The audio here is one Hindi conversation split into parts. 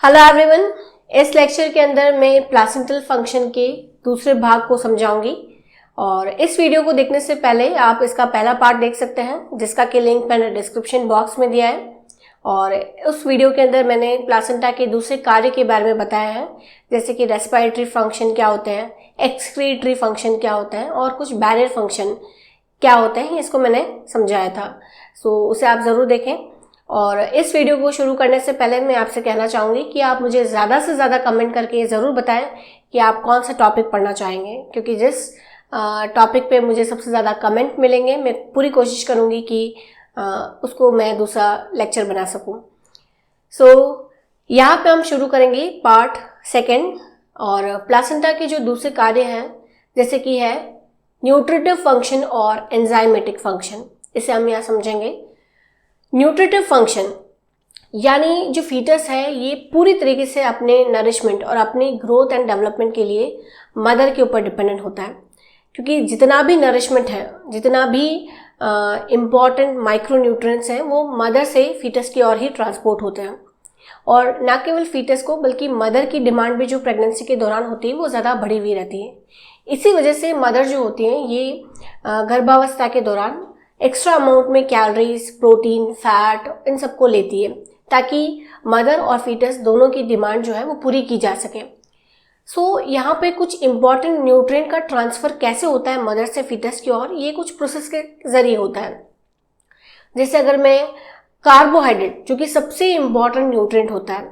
हेलो एवरीवन, इस लेक्चर के अंदर मैं प्लासेंटल फंक्शन के दूसरे भाग को समझाऊंगी और इस वीडियो को देखने से पहले आप इसका पहला पार्ट देख सकते हैं जिसका कि लिंक मैंने डिस्क्रिप्शन बॉक्स में दिया है। और उस वीडियो के अंदर मैंने प्लासेंटा के दूसरे कार्य के बारे में बताया है, जैसे कि रेस्पिरेटरी फंक्शन क्या होते हैं, एक्सक्रीटरी फंक्शन क्या होता है और कुछ बैरियर फंक्शन क्या होते हैं, इसको मैंने समझाया था। सो उसे आप ज़रूर देखें। और इस वीडियो को शुरू करने से पहले मैं आपसे कहना चाहूँगी कि आप मुझे ज़्यादा से ज़्यादा कमेंट करके ये ज़रूर बताएं कि आप कौन सा टॉपिक पढ़ना चाहेंगे, क्योंकि जिस टॉपिक पे मुझे सबसे ज़्यादा कमेंट मिलेंगे मैं पूरी कोशिश करूँगी कि उसको मैं दूसरा लेक्चर बना सकूँ। सो यहाँ पे हम शुरू करेंगे पार्ट सेकेंड। और प्लासेंटा के जो दूसरे कार्य हैं जैसे कि है न्यूट्रिटिव फंक्शन और एंजाइमेटिक फंक्शन, इसे हम यहाँ समझेंगे। न्यूट्रिटिव फंक्शन यानी जो फीटस है ये पूरी तरीके से अपने नरिशमेंट और अपनी ग्रोथ एंड डेवलपमेंट के लिए मदर के ऊपर डिपेंडेंट होता है, क्योंकि जितना भी नरिशमेंट है, जितना भी इम्पॉर्टेंट माइक्रोन्यूट्रिएंट्स हैं वो मदर से फीटस की ओर ही ट्रांसपोर्ट होते हैं। और न केवल फीटस को बल्कि मदर की डिमांड भी जो प्रेगनेंसी के दौरान होती है वो ज़्यादा बढ़ी हुई रहती है। इसी वजह से मदर जो होती हैं ये गर्भावस्था के दौरान एक्स्ट्रा अमाउंट में कैलोरीज, प्रोटीन, फैट इन सबको लेती है ताकि मदर और फीटस दोनों की डिमांड जो है वो पूरी की जा सके। सो यहाँ पे कुछ इंपॉर्टेंट न्यूट्रिएंट का ट्रांसफ़र कैसे होता है मदर से फीटस की ओर, ये कुछ प्रोसेस के जरिए होता है। जैसे अगर मैं कार्बोहाइड्रेट जो कि सबसे इम्पॉर्टेंट न्यूट्रिएंट होता है,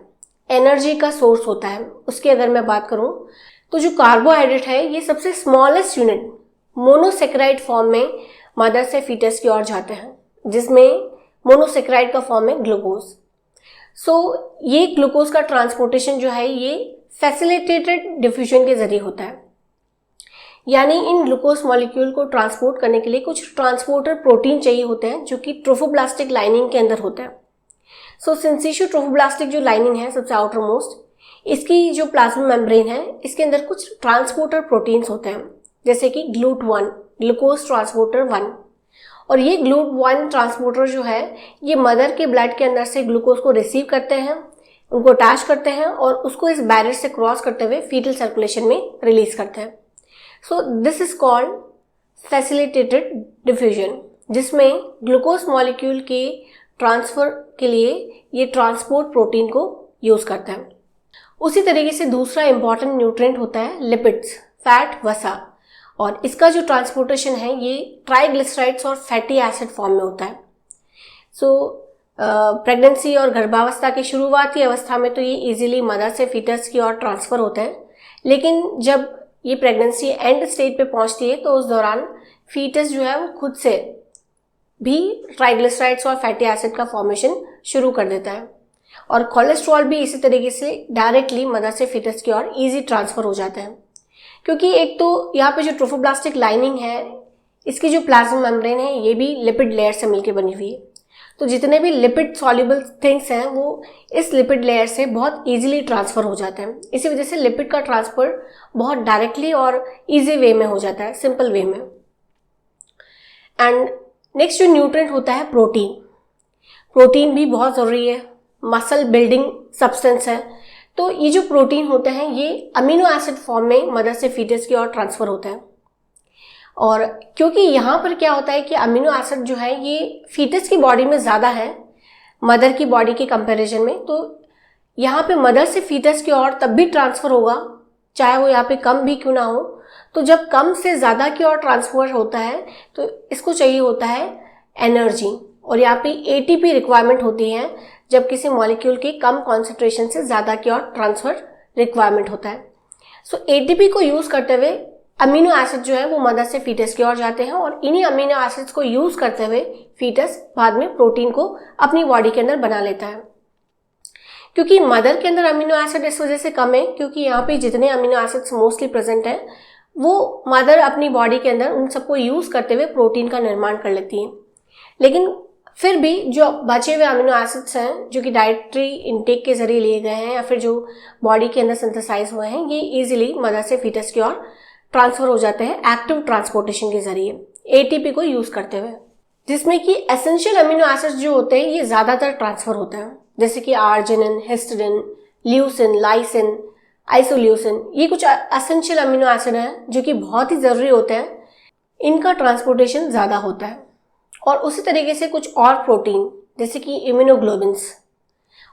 एनर्जी का सोर्स होता है, उसकी अगर मैं बात करूँ तो जो कार्बोहाइड्रेट है ये सबसे स्मॉलेस्ट यूनिट मोनोसेकेराइड फॉर्म में मदर से फीटस की ओर जाते हैं, जिसमें मोनोसेकेराइड का फॉर्म है ग्लूकोज। सो ये ग्लूकोज का ट्रांसपोर्टेशन जो है ये फैसिलिटेटेड डिफ्यूजन के जरिए होता है, यानी इन ग्लूकोज मॉलिक्यूल को ट्रांसपोर्ट करने के लिए कुछ ट्रांसपोर्टर प्रोटीन चाहिए होते हैं जो कि ट्रोफोब्लास्टिक लाइनिंग के अंदर होते हैं। सो सिंसिशियो ट्रोफोब्लास्टिक जो लाइनिंग है सबसे आउटर मोस्ट, इसकी जो प्लाज्मा मेम्ब्रेन है इसके अंदर कुछ ट्रांसपोर्टर प्रोटीन्स होते हैं, जैसे कि GLUT1 ग्लूकोज ट्रांसपोर्टर 1। और ये GLUT1 ट्रांसपोर्टर जो है ये मदर के ब्लड के अंदर से ग्लूकोज को रिसीव करते हैं, उनको अटैच करते हैं और उसको इस बैरियर से क्रॉस करते हुए फीटल सर्कुलेशन में रिलीज करते हैं। So this is called facilitated diffusion, जिसमें ग्लूकोज मॉलिक्यूल के ट्रांसफर के लिए ये ट्रांसपोर्ट प्रोटीन को यूज करता है। उसी तरीके से दूसरा इंपॉर्टेंट न्यूट्रिएंट होता है लिपिड्स, फैट, वसा, और इसका जो ट्रांसपोर्टेशन है ये ट्राइग्लिसराइड्स और फैटी एसिड फॉर्म में होता है। सो प्रेगनेंसी और गर्भावस्था की शुरुआती अवस्था में तो ये इजीली मदर से फीटस की ओर ट्रांसफ़र होते हैं, लेकिन जब ये प्रेगनेंसी एंड स्टेज पे पहुंचती है तो उस दौरान फीटस जो है वो खुद से भी ट्राइग्लिसराइड्स और फैटी एसिड का फॉर्मेशन शुरू कर देता है। और कोलेस्ट्रॉल भी इसी तरीके से डायरेक्टली मदर से फीटस की ओर ईजी ट्रांसफ़र हो जाता है, क्योंकि एक तो यहाँ पे जो ट्रोफोब्लास्टिक लाइनिंग है इसकी जो प्लाज्मा मेम्ब्रेन है ये भी लिपिड लेयर से मिलकर बनी हुई है। तो जितने भी लिपिड सॉल्युबल थिंग्स हैं वो इस लिपिड लेयर से बहुत इजीली ट्रांसफ़र हो जाते हैं। इसी वजह से लिपिड का ट्रांसफ़र बहुत डायरेक्टली और इजी वे में हो जाता है, सिंपल वे में। एंड नेक्स्ट जो न्यूट्रिएंट होता है प्रोटीन। प्रोटीन भी बहुत ज़रूरी है, मसल बिल्डिंग सब्सटेंस है। तो ये जो प्रोटीन होते हैं ये अमीनो एसिड फॉर्म में मदर से फीटस की ओर ट्रांसफ़र होता है। और क्योंकि यहाँ पर क्या होता है कि अमीनो एसिड जो है ये फीटस की बॉडी में ज़्यादा है मदर की बॉडी के कंपैरिजन में, तो यहाँ पे मदर से फीटस की ओर तब भी ट्रांसफ़र होगा चाहे वो यहाँ पे कम भी क्यों ना हो। तो जब कम से ज़्यादा की ओर ट्रांसफ़र होता है तो इसको चाहिए होता है एनर्जी, और यहाँ पे ATP रिक्वायरमेंट होती है जब किसी मॉलिक्यूल की कम कॉन्सेंट्रेशन से ज़्यादा की ओर ट्रांसफ़र रिक्वायरमेंट होता है। सो ATP को यूज़ करते हुए अमीनो एसिड जो है वो मदर से फीटस की ओर जाते हैं, और इन्हीं अमीनो एसिड्स को यूज़ करते हुए फीटस बाद में प्रोटीन को अपनी बॉडी के अंदर बना लेता है। क्योंकि मदर के अंदर अमीनो एसिड इस वजह से कम है क्योंकि यहाँ पे जितने अमीनो एसिड्स मोस्टली प्रेजेंट हैं वो मदर अपनी बॉडी के अंदर उन सबको यूज़ करते हुए प्रोटीन का निर्माण कर लेती है। लेकिन फिर भी जो बचे हुए अमीनो एसिड्स हैं जो कि डाइटरी इंटेक के जरिए लिए गए हैं या फिर जो बॉडी के अंदर सिंथेसाइज हुए हैं, ये इजीली मदर से फीटस की ओर ट्रांसफ़र हो जाते हैं एक्टिव ट्रांसपोर्टेशन के जरिए ATP को यूज़ करते हुए, जिसमें कि एसेंशियल अमीनो एसिड्स जो होते हैं ये ज़्यादातर ट्रांसफ़र होते हैं, जैसे कि arginine, histidine, leucine, lysine, isoleucine, ये कुछ एसेंशियल अमीनो एसिड हैं जो कि बहुत ही ज़रूरी होते हैं, इनका ट्रांसपोर्टेशन ज़्यादा होता है। और उसी तरीके से कुछ और प्रोटीन जैसे कि इम्यूनोग्लोबिन्स,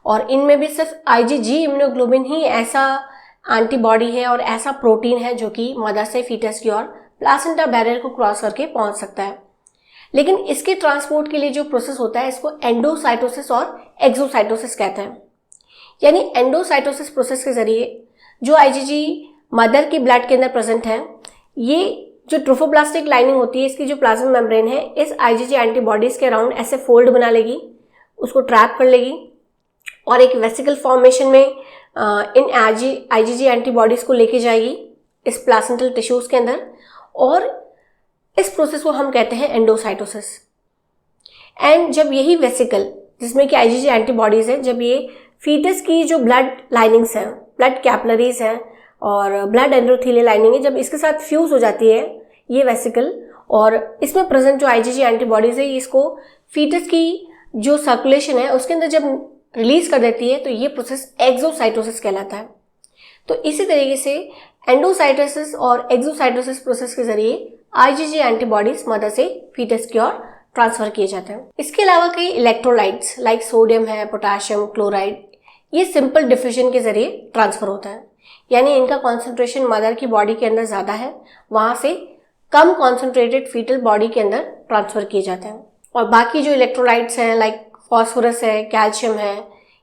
और इनमें भी सिर्फ IgG इम्यूनोग्लोबिन ही ऐसा एंटीबॉडी है और ऐसा प्रोटीन है जो कि मदर से फीटस की ओर प्लासेंटा बैरियर को क्रॉस करके पहुंच सकता है। लेकिन इसके ट्रांसपोर्ट के लिए जो प्रोसेस होता है इसको एंडोसाइटोसिस और एक्सोसाइटोसिस कहते हैं। यानी एंडोसाइटोसिस प्रोसेस के जरिए जो IgG मदर की ब्लड के अंदर प्रेजेंट है, ये जो ट्रोफोप्लास्टिक लाइनिंग होती है, इसकी जो प्लाज्मा मेम्ब्रेन है, इस IgG एंटीबॉडीज के अराउंड ऐसे फोल्ड बना लेगी, उसको ट्रैप कर लेगी और एक वेसिकल फॉर्मेशन में इन IgG एंटीबॉडीज को लेके जाएगी इस प्लासेंटल टिश्यूज के अंदर, और इस प्रोसेस को हम कहते हैं एंडोसाइटोसिस। एंड जब यही वेसिकल जिसमें कि IgG एंटीबॉडीज है, जब ये फीटस की जो ब्लड लाइनिंग्स हैं, ब्लड कैपिलरीज हैं और ब्लड एंडोथेलियल लाइनिंग है, जब इसके साथ फ्यूज हो जाती है ये वेसिकल और इसमें प्रेजेंट जो IgG एंटीबॉडीज है, इसको फीटस की जो सर्कुलेशन है उसके अंदर जब रिलीज कर देती है, तो ये प्रोसेस एक्सोसाइटोसिस कहलाता है। तो इसी तरीके से एंडोसाइटोसिस और एक्सोसाइटोसिस प्रोसेस के जरिए IgG एंटीबॉडीज मदर से फीटस की ओर ट्रांसफर किए जाते हैं। इसके अलावा कई इलेक्ट्रोलाइट्स लाइक सोडियम है, पोटाशियम, क्लोराइड, ये सिंपल डिफ्यूजन के जरिए ट्रांसफर होता है। यानी इनका कॉन्सेंट्रेशन मदर की बॉडी के अंदर ज़्यादा है, वहाँ से कम कॉन्सेंट्रेटेड फीटल बॉडी के अंदर ट्रांसफर किए जाते हैं। और बाकी जो इलेक्ट्रोलाइट्स हैं लाइक फॉस्फोरस है, कैल्शियम है,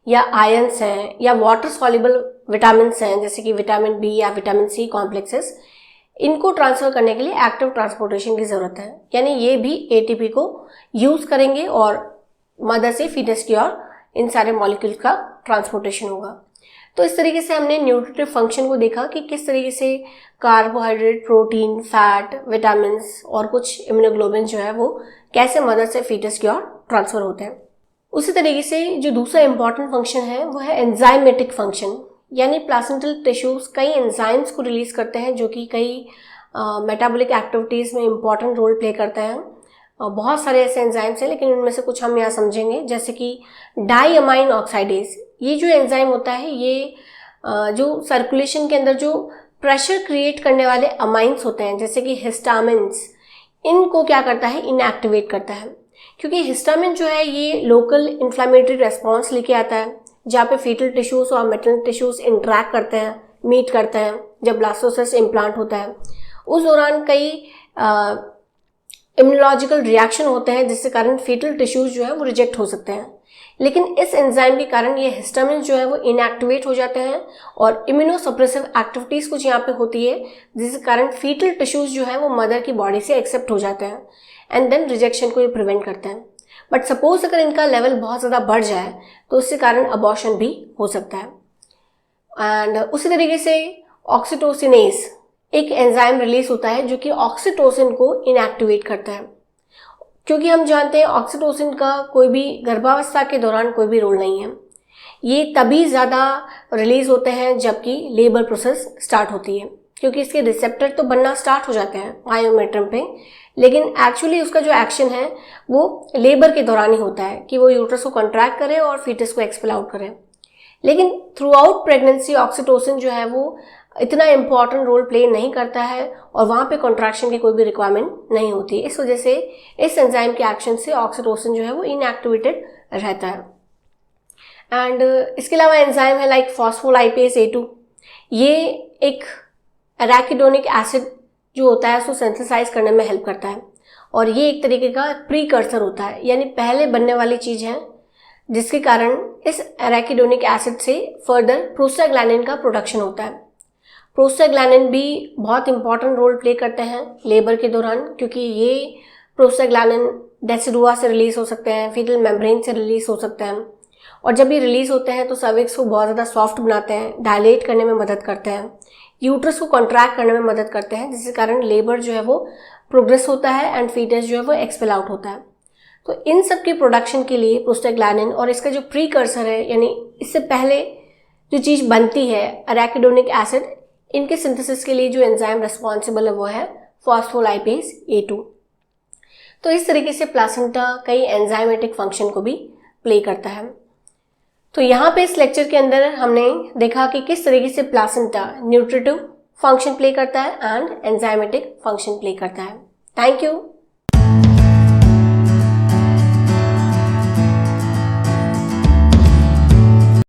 या आयंस हैं, या वाटर सॉल्युबल विटामिन हैं जैसे कि विटामिन B या विटामिन C कॉम्प्लेक्सेस, इनको ट्रांसफर करने के लिए एक्टिव ट्रांसपोर्टेशन की ज़रूरत है। यानी ये भी ATP को यूज़ करेंगे और मदर से फीटस की ओर इन सारे मॉलिक्यूल का ट्रांसपोर्टेशन होगा। तो इस तरीके से हमने न्यूट्रिटिव फंक्शन को देखा कि किस तरीके से कार्बोहाइड्रेट, प्रोटीन, फैट, विटामिन और कुछ इम्यूनोग्लोबिन जो है वो कैसे मदर से फीटस की ओर ट्रांसफर होते हैं। उसी तरीके से जो दूसरा इंपॉर्टेंट फंक्शन है वो है एंजाइमेटिक फंक्शन। यानी प्लासेंटल टिश्यूज कई एंजाइम्स को रिलीज करते हैं जो कि कई मेटाबॉलिक एक्टिविटीज़ में इंपॉर्टेंट रोल प्ले करते हैं। बहुत सारे ऐसे एंजाइम्स हैं, लेकिन उनमें से कुछ हम यहाँ समझेंगे, जैसे कि डाईअमाइन ऑक्साइडेज। ये जो एंजाइम होता है, ये जो सर्कुलेशन के अंदर जो प्रेशर क्रिएट करने वाले अमाइंस होते हैं जैसे कि हिस्टामिन्स, इनको क्या करता है, इनएक्टिवेट करता है। क्योंकि हिस्टामिन जो है ये लोकल इन्फ्लेमेटरी रेस्पॉन्स लेके आता है, जहाँ पे फीटल टिश्यूज और मेटरनल टिश्यूज इंटरैक्ट करते हैं, मीट करते हैं। जब ब्लास्टोसिस्ट इम्प्लांट होता है उस दौरान कई इम्यूनोलॉजिकल रिएक्शन होते हैं जिसके कारण फीटल टिश्यूज जो है वो रिजेक्ट हो सकते हैं। लेकिन इस एंजाइम के कारण ये हिस्टामिन जो है वो इनएक्टिवेट हो जाते हैं और इम्यूनोसप्रेसिव एक्टिविटीज़ कुछ यहाँ पे होती है जिसके कारण फीटल टिश्यूज जो है वो मदर की बॉडी से एक्सेप्ट हो जाते हैं एंड देन रिजेक्शन को ये प्रिवेंट करते हैं। बट सपोज अगर इनका लेवल बहुत ज़्यादा बढ़ जाए तो उसके कारण अबॉर्शन भी हो सकता है। एंड उसी तरीके से ऑक्सीटोसिनेज एक एंजाइम रिलीज होता है जो कि ऑक्सीटोसिन को इनएक्टिवेट करता है। क्योंकि हम जानते हैं ऑक्सीटोसिन का कोई भी गर्भावस्था के दौरान कोई भी रोल नहीं है, ये तभी ज़्यादा रिलीज होते हैं जबकि लेबर प्रोसेस स्टार्ट होती है, क्योंकि इसके रिसेप्टर तो बनना स्टार्ट हो जाते हैं मायोमेट्रम पे, लेकिन एक्चुअली उसका जो एक्शन है वो लेबर के दौरान ही होता है कि वो यूट्रस को कॉन्ट्रैक्ट करे और फीटस को एक्सपेल आउट करे। लेकिन थ्रू आउट प्रेगनेंसी ऑक्सीटोसिन जो है वो इतना इम्पॉर्टेंट रोल प्ले नहीं करता है और वहाँ पे कॉन्ट्रैक्शन की कोई भी रिक्वायरमेंट नहीं होती। इस वजह से इस एंजाइम के एक्शन से ऑक्सीटोसिन जो है वो इनएक्टिवेटेड रहता है। एंड इसके अलावा एंजाइम है लाइक फॉस्फोलाइपेज A2। ये एक एराकिडोनिक एसिड जो होता है उसको सिंथेसाइज करने में हेल्प करता है और ये एक तरीके का प्रीकर्सर होता है, यानी पहले बनने वाली चीज़ है जिसके कारण इस एराकिडोनिक एसिड से फर्दर प्रोस्टाग्लैंडिन का प्रोडक्शन होता है। प्रोस्टाग्लैंडिन भी बहुत इंपॉर्टेंट रोल प्ले करते हैं लेबर के दौरान, क्योंकि ये प्रोस्टाग्लैंडिन डेसिडुआ से रिलीज हो सकते हैं, फीटल मेम्ब्रेन से रिलीज हो सकते हैं और जब ये रिलीज होते हैं तो सर्विक्स को बहुत ज़्यादा सॉफ्ट बनाते हैं, डायलेट करने में मदद करते हैं, यूट्रस को कॉन्ट्रैक्ट करने में मदद करते हैं, जिसके कारण लेबर जो है वो प्रोग्रेस होता है एंड फीटस जो है वो एक्सपेल आउट होता है। तो इन सब के प्रोडक्शन के लिए प्रोस्टाग्लैंडिन और इसका जो प्रीकर्सर है, यानी इससे पहले जो चीज़ बनती है एराकिडोनिक एसिड, इनके सिंथेसिस के लिए जो एंजाइम रिस्पॉन्सिबल है वो है फॉस्फोलाइपेज A2। तो इस तरीके से प्लासेंटा कई एंजाइमेटिक फंक्शन को भी प्ले करता है। तो यहाँ पे इस लेक्चर के अंदर हमने देखा कि किस तरीके से प्लासेंटा न्यूट्रिटिव फंक्शन प्ले करता है एंड एंजाइमेटिक फंक्शन प्ले करता है। Thank you.